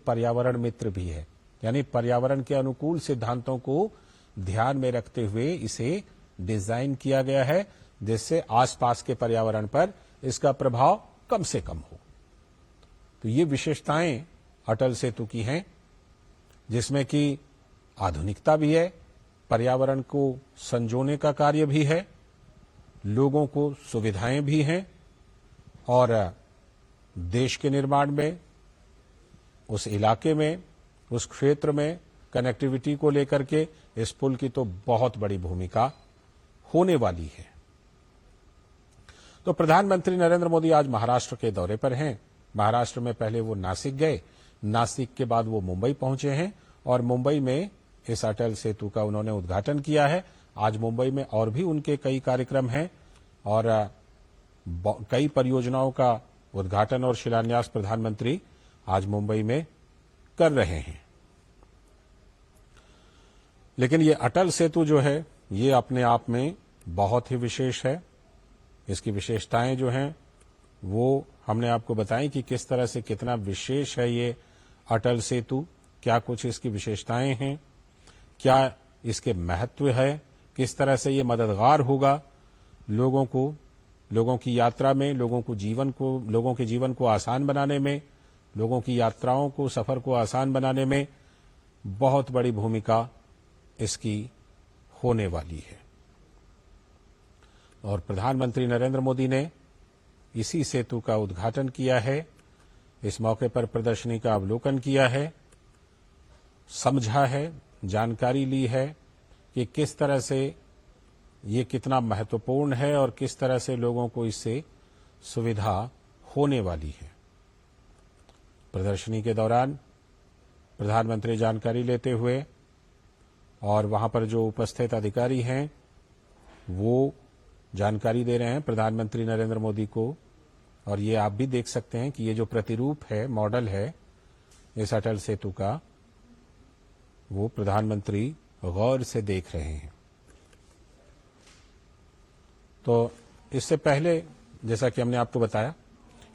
पर्यावरण मित्र भी है, यानी पर्यावरण के अनुकूल सिद्धांतों को ध्यान में रखते हुए इसे डिजाइन किया गया है, जिससे आसपास के पर्यावरण पर इसका प्रभाव कम से कम हो। तो ये विशेषताएं अटल सेतु की हैं, जिसमें कि आधुनिकता भी है, पर्यावरण को संजोने का कार्य भी है, लोगों को सुविधाएं भी हैं, और देश के निर्माण में, उस इलाके में, उस क्षेत्र में कनेक्टिविटी को लेकर के इस पुल की तो बहुत बड़ी भूमिका होने वाली है। तो प्रधानमंत्री नरेंद्र मोदी आज महाराष्ट्र के दौरे पर हैं। महाराष्ट्र में पहले वो नासिक गए, नासिक के बाद वो मुंबई पहुंचे हैं और मुंबई में इस अटल सेतु का उन्होंने उद्घाटन किया है। आज मुंबई में और भी उनके कई कार्यक्रम हैं और कई परियोजनाओं का उद्घाटन और शिलान्यास प्रधानमंत्री आज मुंबई में कर रहे हैं। लेकिन ये अटल सेतु जो है ये अपने आप में बहुत ही विशेष है। इसकी विशेषताएं जो हैं वो हमने आपको बताई कि किस तरह से कितना विशेष है ये अटल सेतु, क्या कुछ इसकी विशेषताएं हैं, क्या इसके महत्व है, किस तरह से ये मददगार होगा लोगों को, लोगों की यात्रा में, लोगों के जीवन को आसान बनाने में, लोगों की यात्राओं को, सफर को आसान बनाने में बहुत बड़ी भूमिका इसकी होने वाली है। और प्रधानमंत्री नरेंद्र मोदी ने इसी सेतु का उद्घाटन किया है। इस मौके पर प्रदर्शनी का अवलोकन किया है, समझा है, जानकारी ली है कि किस तरह से ये कितना महत्वपूर्ण है और किस तरह से लोगों को इससे सुविधा होने वाली है। प्रदर्शनी के दौरान प्रधानमंत्री जानकारी लेते हुए और वहां पर जो उपस्थित अधिकारी हैं वो जानकारी दे रहे हैं प्रधानमंत्री नरेंद्र मोदी को। और ये आप भी देख सकते हैं कि ये जो प्रतिरूप है, मॉडल है इस अटल सेतु का, वो प्रधानमंत्री गौर से देख रहे हैं। तो इससे पहले जैसा कि हमने आपको बताया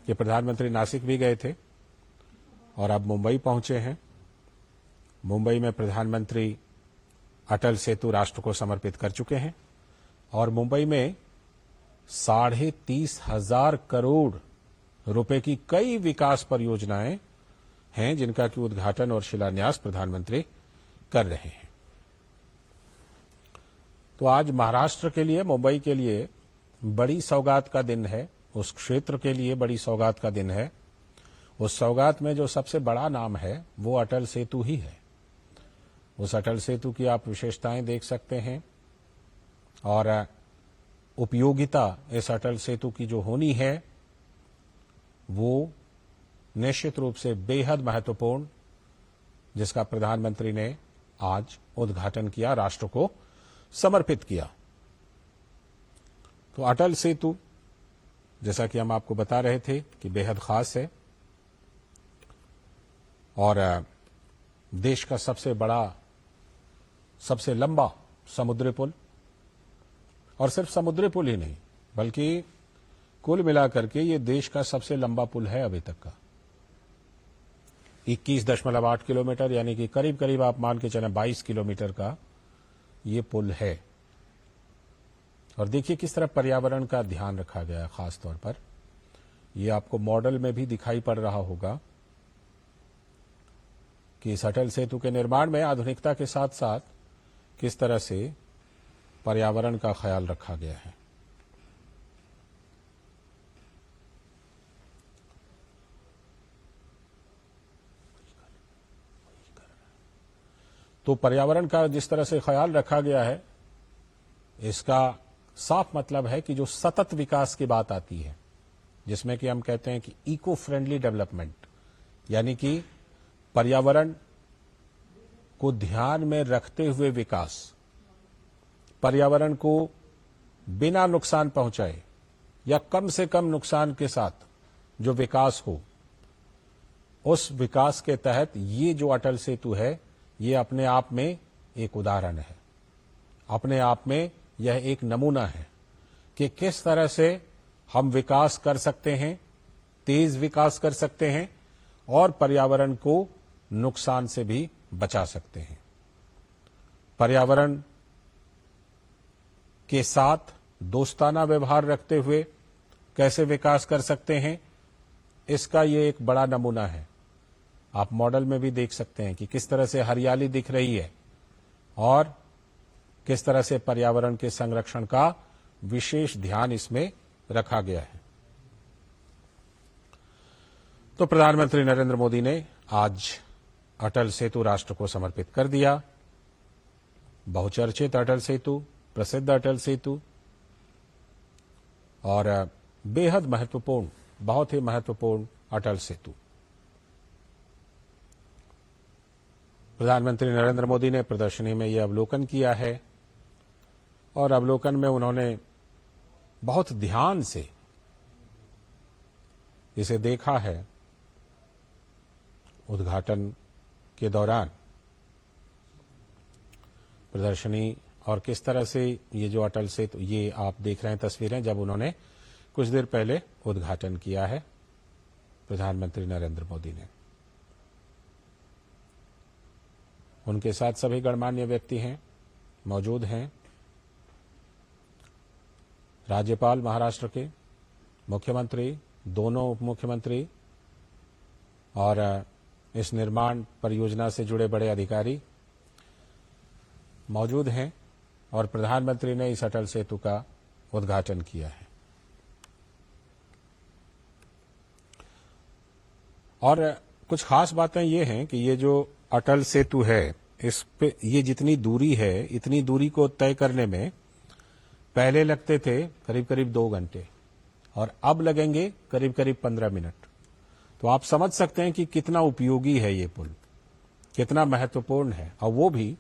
कि प्रधानमंत्री नासिक भी गए थे और अब मुंबई पहुंचे हैं। मुंबई में प्रधानमंत्री अटल सेतु राष्ट्र को समर्पित कर चुके हैं और मुंबई में 30,500 करोड़ रुपए की कई विकास परियोजनाएं हैं जिनका कि उद्घाटन और शिलान्यास प्रधानमंत्री कर रहे हैं। तो आज महाराष्ट्र के लिए, मुंबई के लिए बड़ी सौगात का दिन है, उस क्षेत्र के लिए बड़ी सौगात का दिन है। उस सौगात में जो सबसे बड़ा नाम है वो अटल सेतु ही है। उस अटल सेतु की आप विशेषताएं देख सकते हैं और उपयोगिता इस अटल सेतु की जो होनी है वो निश्चित रूप से बेहद महत्वपूर्ण, जिसका प्रधानमंत्री ने आज उद्घाटन किया, राष्ट्र को समर्पित किया। तो अटल सेतु जैसा कि हम आपको बता रहे थे कि बेहद खास है और देश का सबसे बड़ा, सबसे लंबा समुद्री पुल, और सिर्फ समुद्री पुल ही नहीं बल्कि कुल मिलाकर के ये देश का सबसे लंबा पुल है अभी तक का। 21.8 किलोमीटर, यानी कि करीब करीब आप मान के चलें 22 किलोमीटर का ये पुल है। और देखिए किस तरह पर्यावरण का ध्यान रखा गया है। खास तौर पर ये आपको मॉडल में भी दिखाई पड़ रहा होगा कि इस अटल सेतु के निर्माण में आधुनिकता के साथ साथ किस तरह से पर्यावरण का ख्याल रखा गया है। तो पर्यावरण का जिस तरह से ख्याल रखा गया है, इसका साफ मतलब है कि जो सतत विकास की बात आती है, जिसमें कि हम कहते हैं कि इको फ्रेंडली डेवलपमेंट, यानी कि पर्यावरण को ध्यान में रखते हुए विकास, पर्यावरण को बिना नुकसान पहुंचाए या कम से कम नुकसान के साथ जो विकास हो, उस विकास के तहत ये जो अटल सेतु है ये अपने आप में एक उदाहरण है, अपने आप में यह एक नमूना है कि किस तरह से हम विकास कर सकते हैं, तेज विकास कर सकते हैं और पर्यावरण को नुकसान से भी बचा सकते हैं। पर्यावरण के साथ दोस्ताना व्यवहार रखते हुए कैसे विकास कर सकते हैं, इसका ये एक बड़ा नमूना है। आप मॉडल में भी देख सकते हैं कि किस तरह से हरियाली दिख रही है और किस तरह से पर्यावरण के संरक्षण का विशेष ध्यान इसमें रखा गया है। तो प्रधानमंत्री नरेंद्र मोदी ने आज अटल सेतु राष्ट्र को समर्पित कर दिया। बहुचर्चित अटल सेतु, प्रसिद्ध अटल सेतु और बेहद महत्वपूर्ण, बहुत ही महत्वपूर्ण अटल सेतु। प्रधानमंत्री नरेंद्र मोदी ने प्रदर्शनी में यह अवलोकन किया है और अवलोकन में उन्होंने बहुत ध्यान से इसे देखा है। उद्घाटन के दौरान प्रदर्शनी और किस तरह से ये जो अटल सेतु, ये आप देख रहे हैं तस्वीरें जब उन्होंने कुछ देर पहले उद्घाटन किया है प्रधानमंत्री नरेंद्र मोदी ने। उनके साथ सभी गणमान्य व्यक्ति हैं, मौजूद हैं। राज्यपाल महाराष्ट्र के, मुख्यमंत्री, दोनों उप मुख्यमंत्री और इस निर्माण परियोजना से जुड़े बड़े अधिकारी मौजूद हैं और प्रधानमंत्री ने इस अटल सेतु का उद्घाटन किया है। और कुछ खास बातें ये हैं कि ये जो अटल सेतु है, इस पे ये जितनी दूरी है, इतनी दूरी को तय करने में पहले लगते थे करीब करीब 2 घंटे और अब लगेंगे करीब करीब 15 मिनट। तो आप समझ सकते हैं कि कितना उपयोगी है ये पुल, कितना महत्वपूर्ण है, और वो भी